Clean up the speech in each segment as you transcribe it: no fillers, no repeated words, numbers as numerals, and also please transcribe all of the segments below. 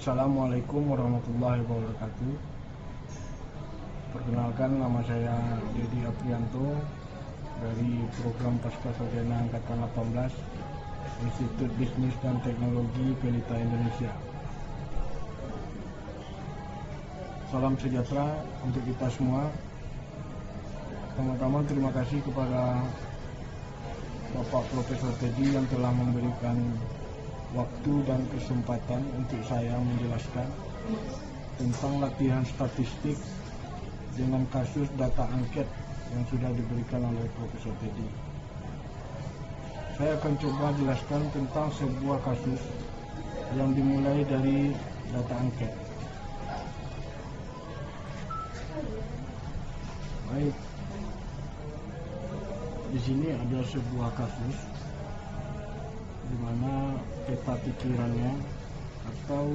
Assalamualaikum warahmatullahi wabarakatuh. Perkenalkan, nama saya Dedi Aprianto dari Program Pascasarjana Angkatan 18 Institut Bisnis dan Teknologi Pelita Indonesia. Salam sejahtera untuk kita semua. Pertama-tama terima kasih kepada Bapak Profesor Teddy yang telah memberikan waktu dan kesempatan untuk saya menjelaskan tentang latihan statistik dengan kasus data angket yang sudah diberikan oleh Profesor Teddy. Saya akan coba jelaskan tentang sebuah kasus yang dimulai dari data angket. Baik, di sini ada sebuah kasus di mana peta pikirannya atau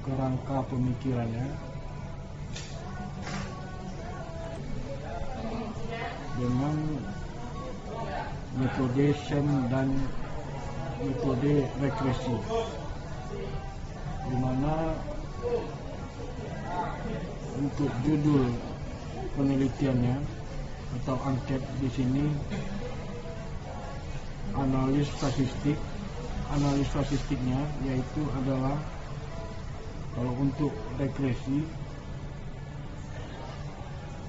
kerangka pemikirannya dengan metode SEM dan metode regresi, di mana untuk judul penelitiannya atau angket di sini analis statistiknya yaitu adalah, kalau untuk regresi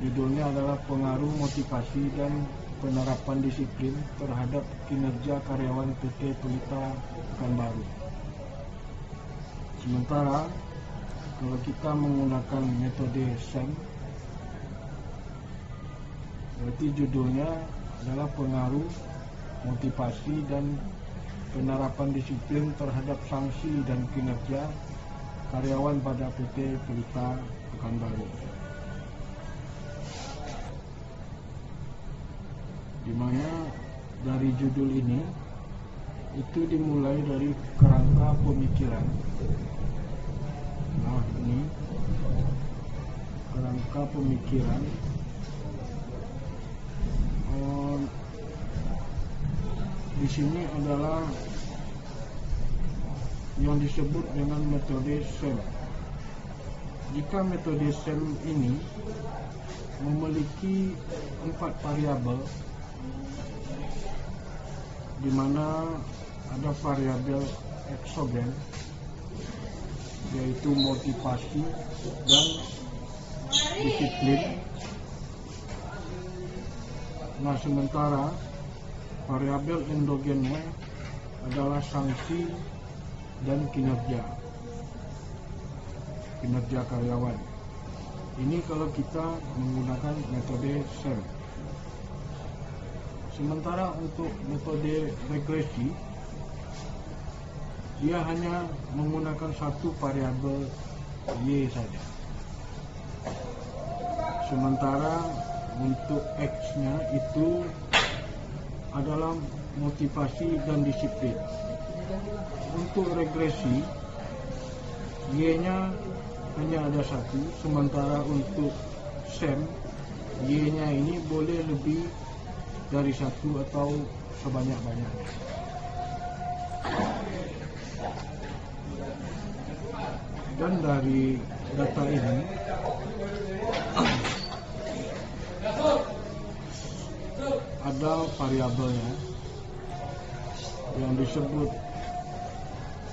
judulnya adalah pengaruh motivasi dan penerapan disiplin terhadap kinerja karyawan PT Pelita Pekanbaru. Sementara kalau kita menggunakan metode SEM, berarti judulnya adalah pengaruh motivasi dan penerapan disiplin terhadap sanksi dan kinerja karyawan pada PT Pelita Pekanbaru, di mana dari judul ini itu dimulai dari kerangka pemikiran. Nah, ini kerangka pemikiran di sini adalah yang disebut dengan metode SEM. Jika metode SEM ini memiliki 4 variabel, di mana ada variabel eksogen yaitu motivasi dan disiplin. Nah, sementara variabel endogennya adalah sanksi dan kinerja karyawan. Ini kalau kita menggunakan metode SEM. Sementara untuk metode regresi, dia hanya menggunakan satu variabel Y saja. Sementara untuk X-nya itu adalah motivasi dan disiplin. Untuk regresi, Y-nya hanya ada satu, sementara untuk SEM, Y-nya ini boleh lebih dari satu atau sebanyak-banyaknya. Dan dari data ini ada variabelnya yang disebut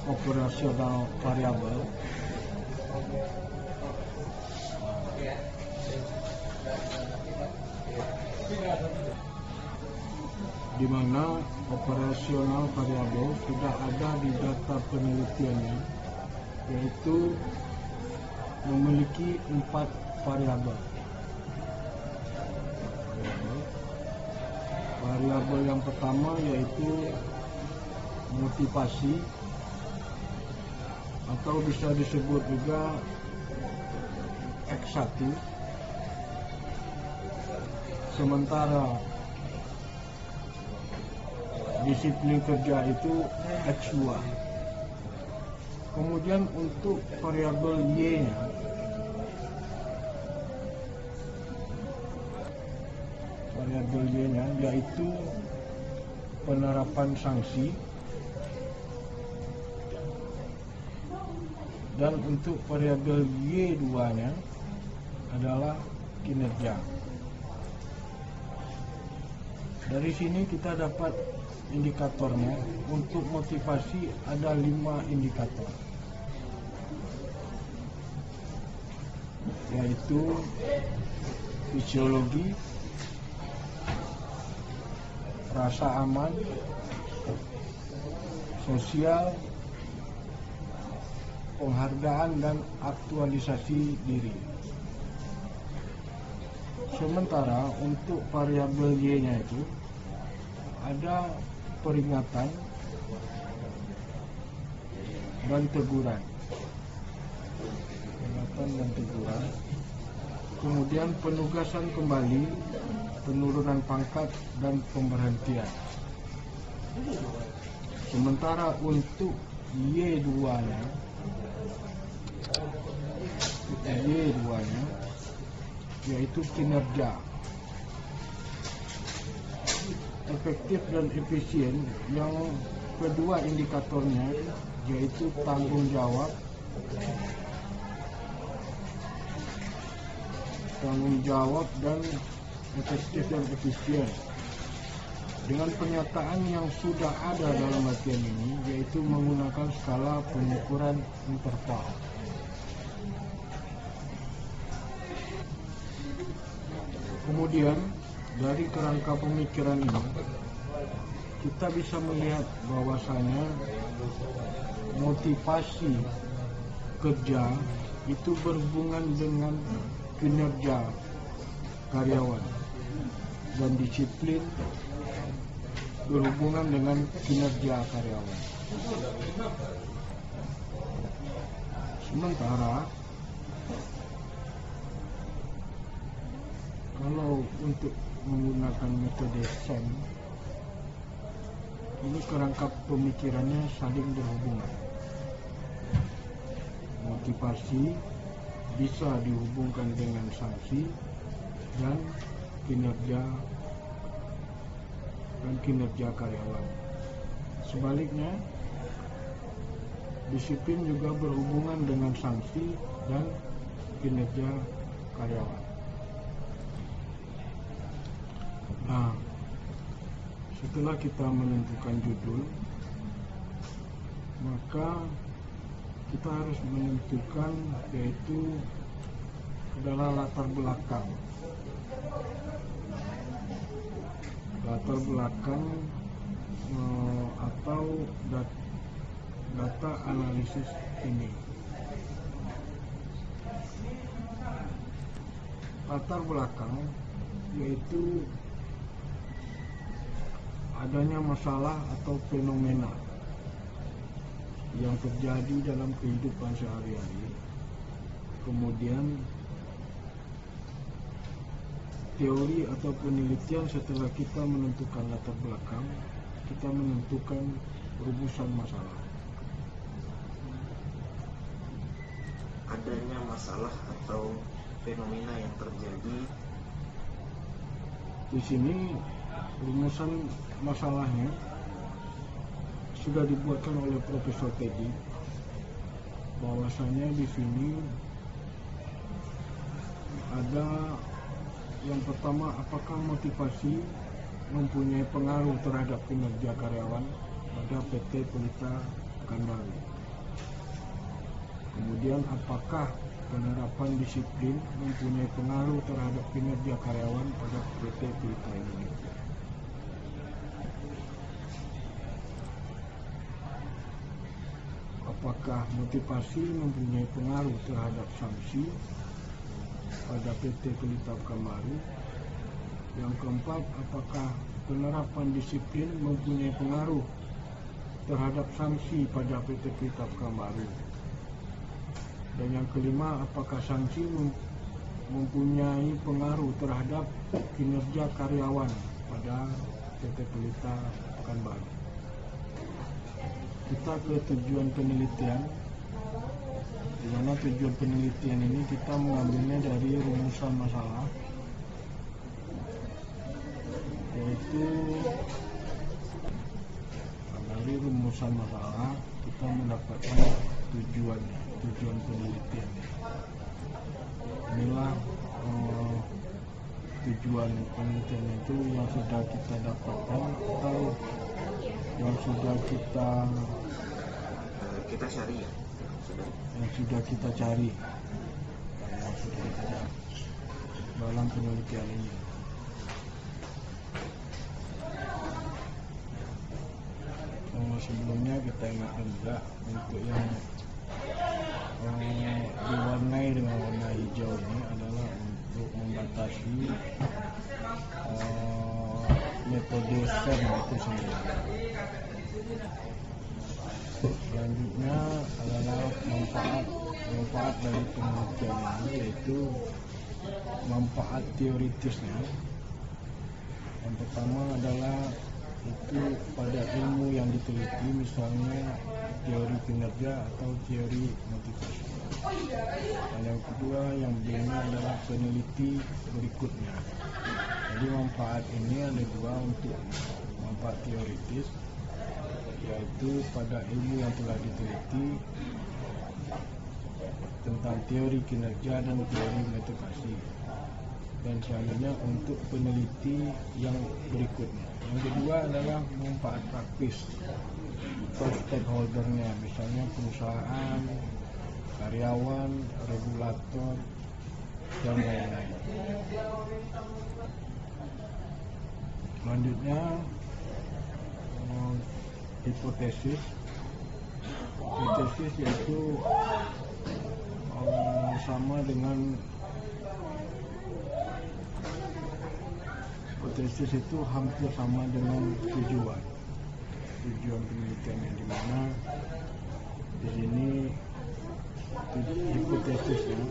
operasional variabel, di mana operasional variabel sudah ada di data penelitiannya, yaitu memiliki 4 variabel. Variabel yang pertama yaitu motivasi, atau bisa disebut juga X1. Sementara disiplin kerja itu X2. Kemudian untuk variabel Y-nya, yaitu penerapan sanksi Dan untuk variabel Y2-nya adalah kinerja. Dari sini kita dapat indikatornya. Untuk motivasi ada 5 indikator, yaitu fisiologi, rasa aman, sosial, penghargaan, dan aktualisasi diri. Sementara untuk variabel Y-nya itu ada peringatan dan teguran. Peringatan dan teguran. Kemudian penugasan kembali, penurunan pangkat, dan pemberhentian. Sementara untuk Y2-nya yaitu kinerja. Efektif dan efisien, yang kedua indikatornya yaitu tanggung jawab, dan efektif dan efisien. Dengan pernyataan yang sudah ada dalam latihan ini, yaitu menggunakan skala pengukuran interval. Kemudian dari kerangka pemikiran ini kita bisa melihat bahwasanya motivasi kerja itu berhubungan dengan kinerja karyawan, dan disiplin berhubungan dengan kinerja karyawan. Sementara kalau untuk menggunakan metode SEM, ini kerangka pemikirannya saling berhubungan. Motivasi bisa dihubungkan dengan sanksi dan kinerja karyawan. Sebaliknya, disiplin juga berhubungan dengan sanksi dan kinerja karyawan. Nah, setelah kita menentukan judul, maka kita harus menentukan, yaitu adalah latar belakang atau data analisis ini. Latar belakang yaitu adanya masalah atau fenomena yang terjadi dalam kehidupan sehari-hari. Kemudian teori atau penelitian, setelah kita menentukan latar belakang, kita menentukan rumusan masalah. Adanya masalah atau fenomena yang terjadi. Di sini rumusan masalahnya sudah dibuatkan oleh Profesor Teddy, bahwasanya di sini ada yang pertama, apakah motivasi mempunyai pengaruh terhadap kinerja karyawan pada PT Pelita Pekanbaru. Kemudian, apakah penerapan disiplin mempunyai pengaruh terhadap kinerja karyawan pada PT Pelita Indonesia. Apakah motivasi mempunyai pengaruh terhadap sanksi pada PT Pelita Pekanbaru. Yang keempat, apakah penerapan disiplin mempunyai pengaruh terhadap sanksi pada PT Pelita Pekanbaru. Dan yang kelima, apakah sanksi mempunyai pengaruh terhadap kinerja karyawan pada PT Pelita Pekanbaru. Kita ke tujuan penelitian, di mana tujuan penelitian ini kita mengambilnya dari rumusan masalah, yaitu dari rumusan masalah kita mendapatkan tujuan penelitian. Inilah tujuan penelitian itu yang sudah kita dapatkan atau yang sudah kita cari ya, yang sudah kita cari dalam penelitian ini. Sebelumnya kita ingatkan juga untuk yang diwarnai dengan warna hijau ini adalah untuk membatasi metode SEM itu sendiri. Selanjutnya adalah manfaat dari penelitian ini, yaitu manfaat teoritisnya. Yang pertama adalah itu pada ilmu yang diteliti, misalnya teori kinerja atau teori motivasi. Dan yang kedua yang B-nya adalah peneliti berikutnya. Jadi manfaat ini ada dua, untuk manfaat teoritis, yaitu pada ilmu yang telah diteliti tentang teori kinerja dan teori motivasi. Dan selanjutnya untuk peneliti yang berikutnya. Yang kedua adalah manfaat praktis untuk stakeholdernya, misalnya perusahaan, karyawan, regulator, dan lain-lain. Selanjutnya hipotesis yaitu sama dengan hipotesis itu hampir sama dengan tujuan penelitian, yang dimana di sini hipotesisnya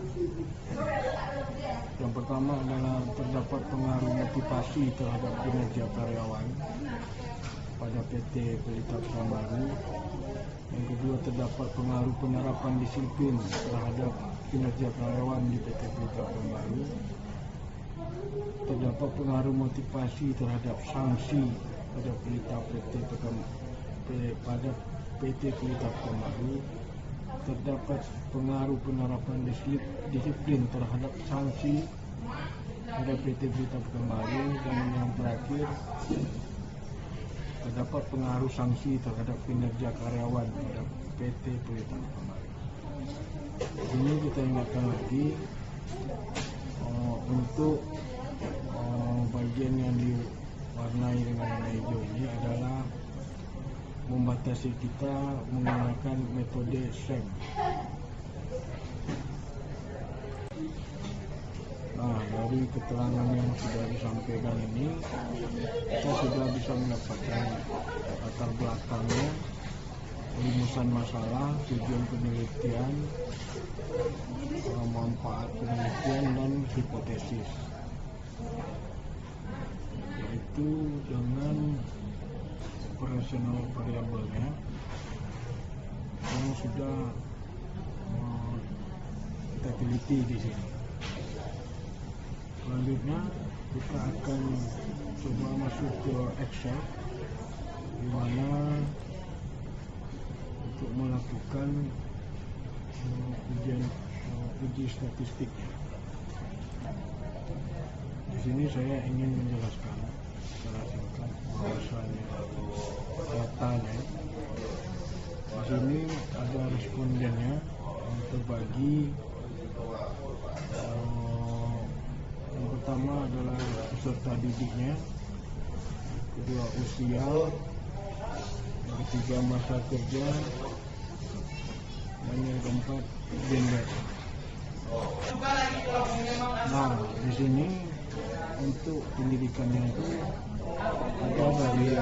yang pertama adalah terdapat pengaruh motivasi terhadap kinerja karyawan pada PT Pelita Pekanbaru. Yang kedua, terdapat pengaruh penerapan disiplin terhadap kinerja karyawan di PT Pelita Pekanbaru. Terdapat pengaruh motivasi terhadap sanksi pada PT Pelita Pekanbaru. Terdapat pengaruh penerapan disiplin terhadap sanksi pada PT Pelita Pekanbaru. Dan yang terakhir, terdapat pengaruh sanksi terhadap kinerja karyawan pada PT Pelita Pekanbaru. Ini kita ingatkan lagi, untuk bagian yang diwarnai dengan warna hijau ini adalah membatasi kita menggunakan metode SEM. Nah, dari keterangan yang sudah disampaikan ini, kita sudah bisa mendapatkan latar belakangnya, rumusan masalah, tujuan penelitian, manfaat penelitian, dan hipotesis. Yaitu dengan operasional variabelnya yang sudah kita teliti di sini. Selanjutnya kita akan coba masuk ke Excel, di mana untuk melakukan uji statistiknya. Di sini saya ingin menjelaskan secara singkat bahwasanya datanya. Di sini ada respondennya yang terbagi. Yang pertama adalah peserta didiknya, kedua usia, yang ketiga masa kerja, dan yang keempat gender. Nah, di sini untuk pendidikannya itu ada dari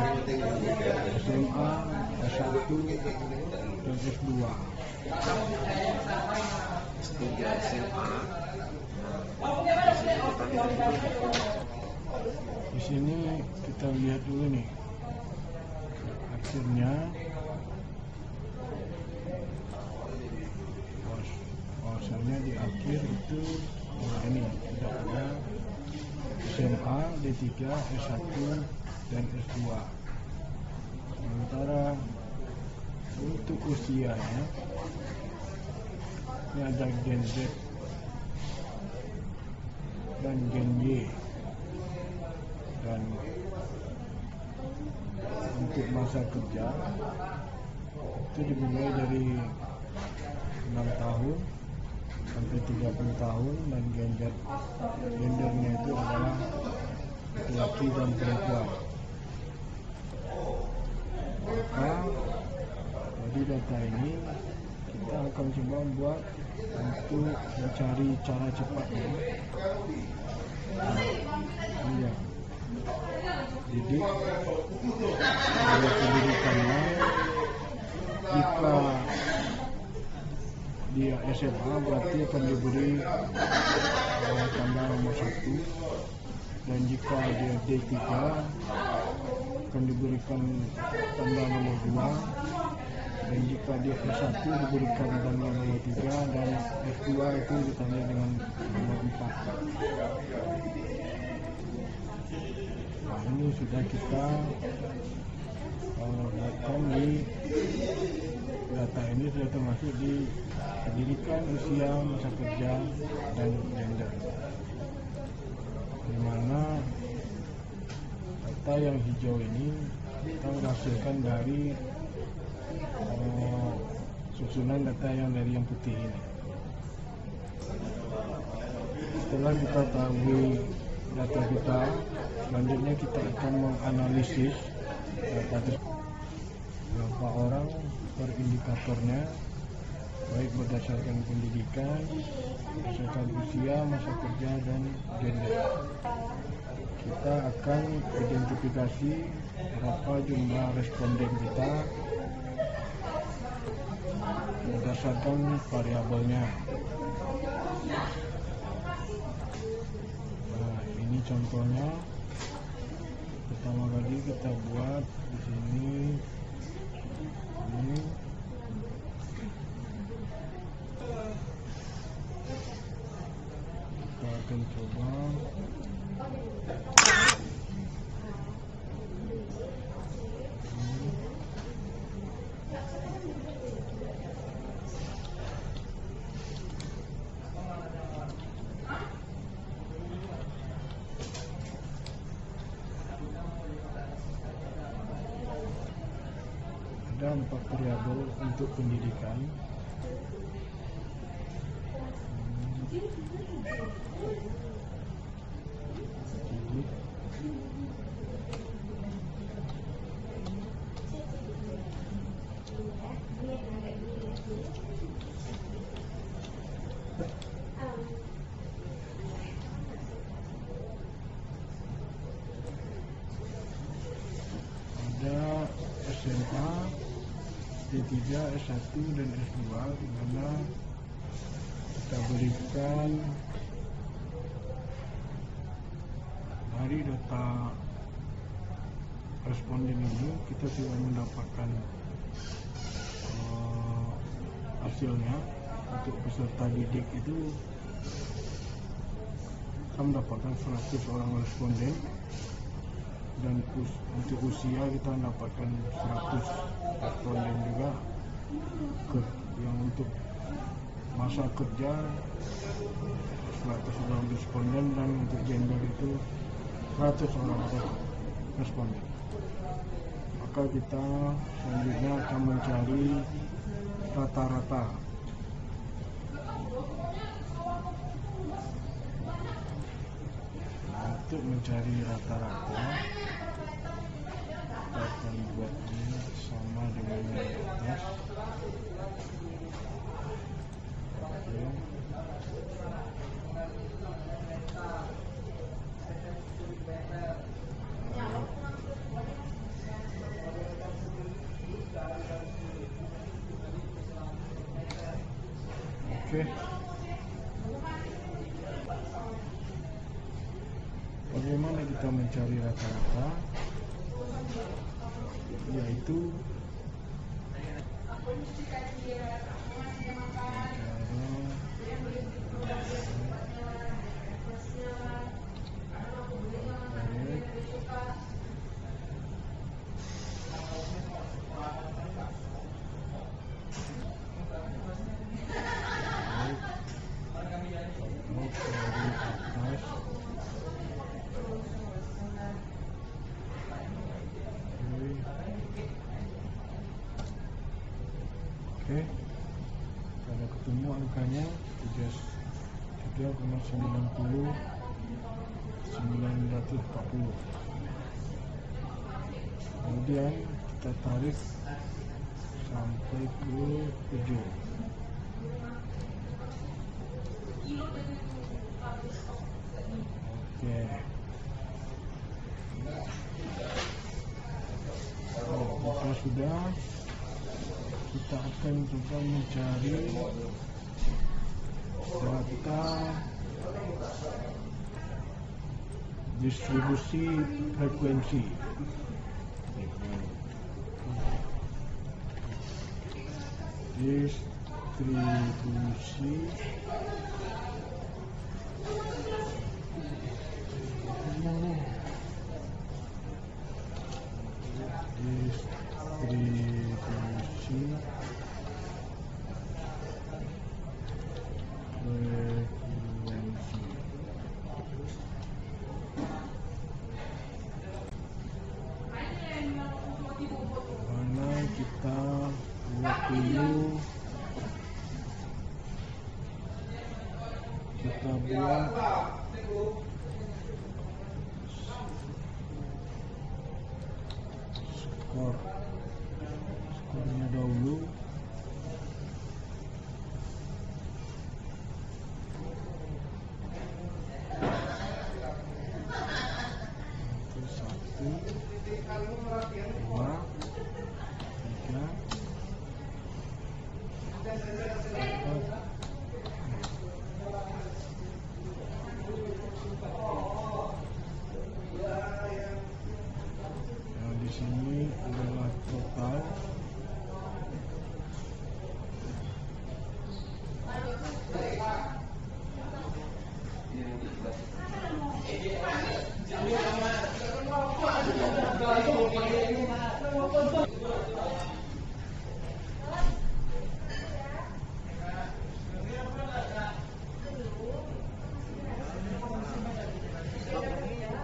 SMA, S1, dan S2. S3 SMA. Di sini kita lihat dulu nih, akhirnya bahwasanya di akhir itu ini tidak ada SMA, D3, S1, dan S2. Sementara untuk usianya Ini ada Gen Z dan Gen Y. Dan untuk masa kerja itu dimulai dari 6 tahun sampai 30 tahun, dan gendernya itu adalah laki-laki dan perempuan. Maka dari data ini kita akan coba buat untuk mencari cara cepatnya. Iya. Jadi dari pendidikannya, jika dia SMA berarti akan diberi tanda nomor 1, dan jika dia D3 akan diberikan tanda nomor 2, dan jika dia S1 diberikan tanda nomor 3, dan S2 itu ditandai dengan nomor 4. Nah, ini sudah kita buatkan di data ini, sudah termasuk di pendidikan, usia, masa kerja, dan gender, di mana data yang hijau ini kita hasilkan dari susunan data yang dari yang putih ini. Setelah kita tahu data kita, selanjutnya kita akan menganalisis data tersebut. Berapa orang per indikatornya, baik berdasarkan pendidikan, berdasarkan usia, masa kerja, dan gender. Kita akan identifikasi berapa jumlah responden kita berdasarkan variabelnya. Nah, ini contohnya. Pertama kali kita buat di sini. Ini kita akan coba ada 4 variabel untuk pendidikan. Ada SMA, D3, S1, dan S2, di mana kita berikan dari data responden ini, kita sudah mendapatkan hasilnya. Untuk peserta didik itu kita mendapatkan 100 orang responden, dan untuk usia kita mendapatkan 100 responden juga. Yang untuk masa kerja 100 orang responden, dan untuk gender itu 100 orang responden. Maka kita selanjutnya akan mencari rata-rata. Untuk mencari rata-rata, kita akan buat ini sama dengan yang di atas. Oke. Bagaimana kita mencari rata-rata? Yaitu Kalau ketemu angkanya 33,90 940. Kemudian kita tarik sampai ke ujung. Oke. Jika sudah, kita akan coba mencari data distribusi frekuensi. Distribusi frekuensi. Mana kita buat dulu, kita buat skornya dahulu. Itu 1, 2, 3, 4. Nah, di sini adalah total.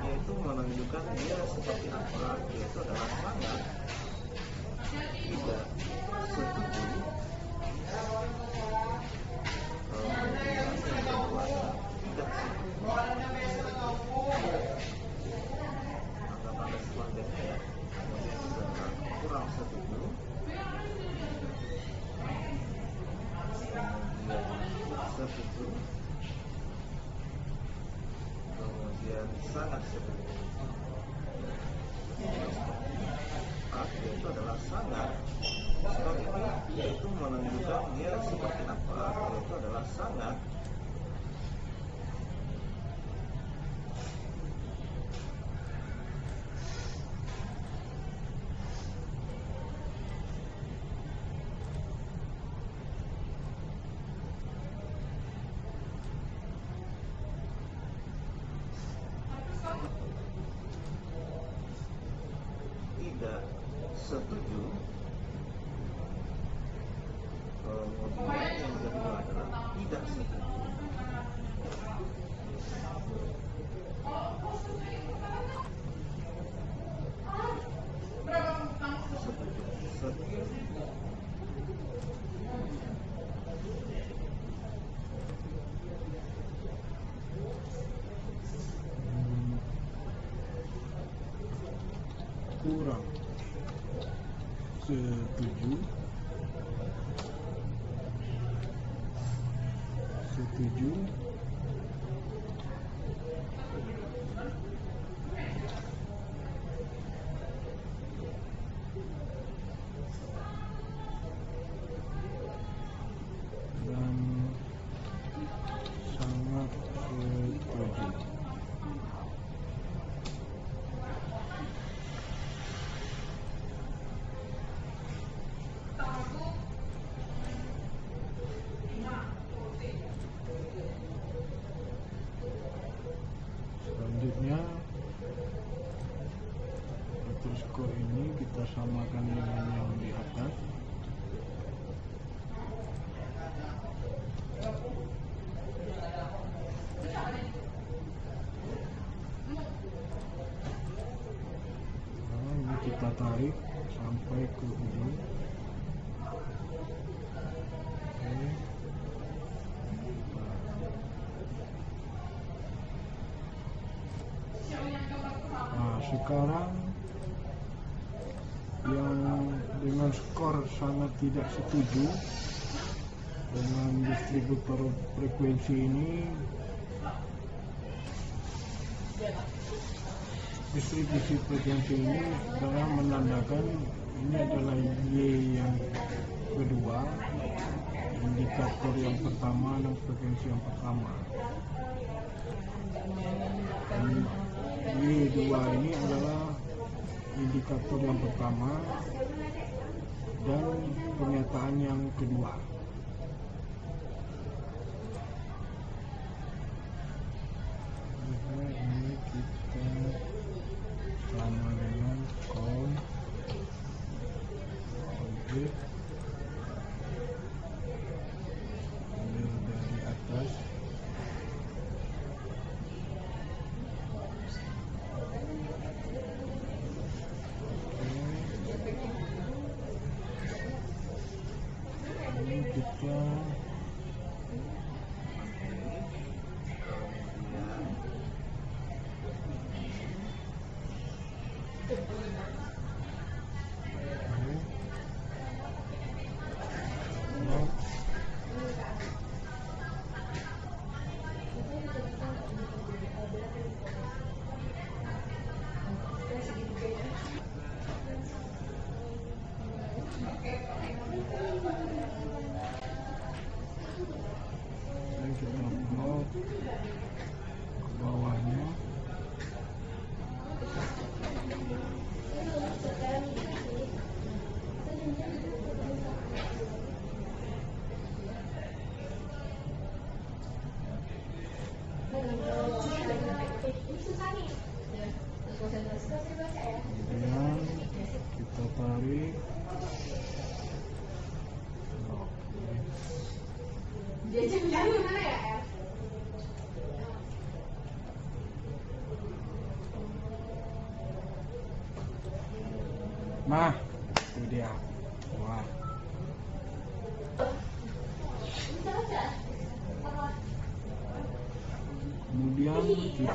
Yaitu menunjukkan dia seperti apa, yaitu adalah sangat tidak setuju. Anggapan respondennya ya, kemudian juga kurang setuju, kemudian setuju, kemudian sangat setuju. Yaitu adalah sangat. Skor ini yaitu menunjukkan dia seperti apa, yaitu adalah sangat. Tidak setuju. Kemudian yang kedua adalah tidak setuju. Setuju. Kurang setuju. Setuju. Dan sangat setuju. Selanjutnya, untuk skor ini kita samakan dengan yang di atas. Nah, ini kita tarik sampai ke ujung. Oke. sekarang yang dengan skor sangat tidak setuju dengan distributor frekuensi ini, distribusi frekuensi ini adalah menandakan ini adalah Y yang kedua, indikator yang pertama dan frekuensi yang pertama. Y2 ini adalah indikator yang pertama dan pernyataan yang kedua. Ini kita sama dengan objek dari atas. Ini kita plot ke bawahnya. Kemudian kita tarik. Nah, itu dia. Wah. Kemudian kita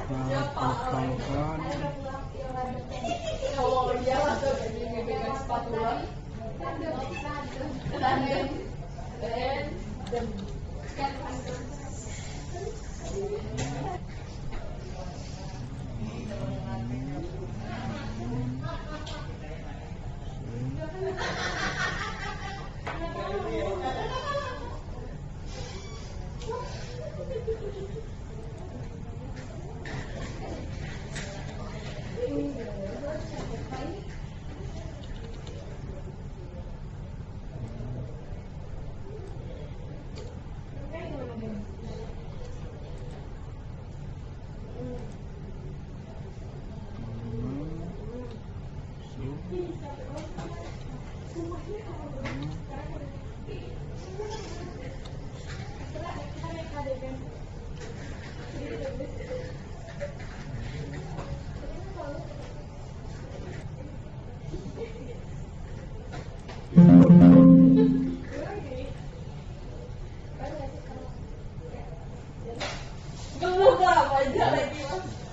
totalkan. Kita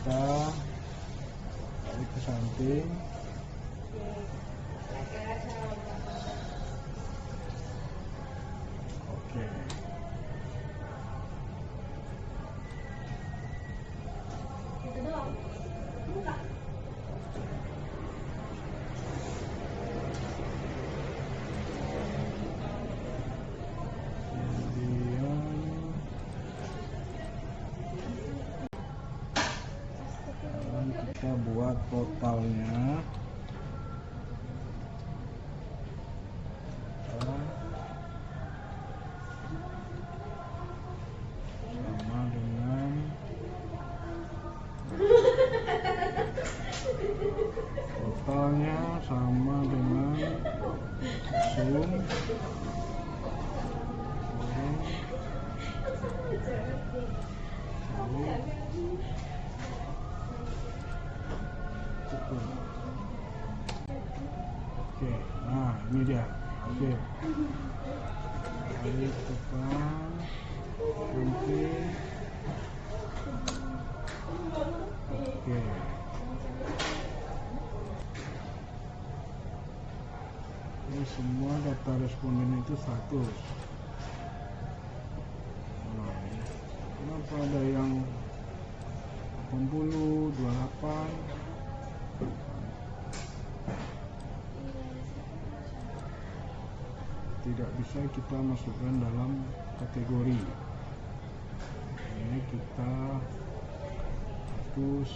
tarik ke samping. Oke. Kita buat totalnya sama dengan zoom Oke, nah ini dia hasil. Ayo tekan samping. Oke. Ini semua data responden itu 100. Nah, kenapa ada yang 80, 28? Tidak bisa kita masukkan dalam kategori. Ini kita hapus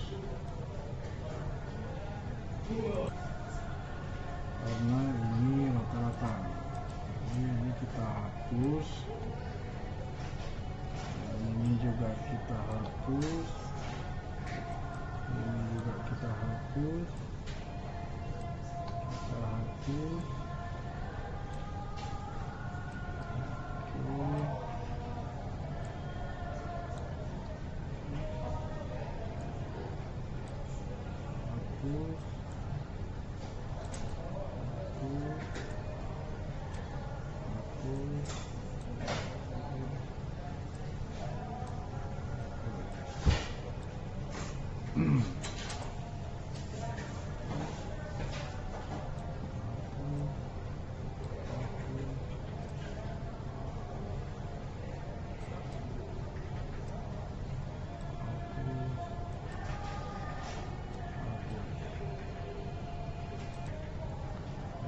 karena ini rata-rata. Ini kita hapus, dan ini juga kita hapus, ini juga kita hapus,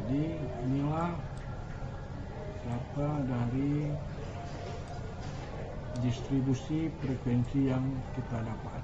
Jadi inilah data dari distribusi frekuensi yang kita dapat.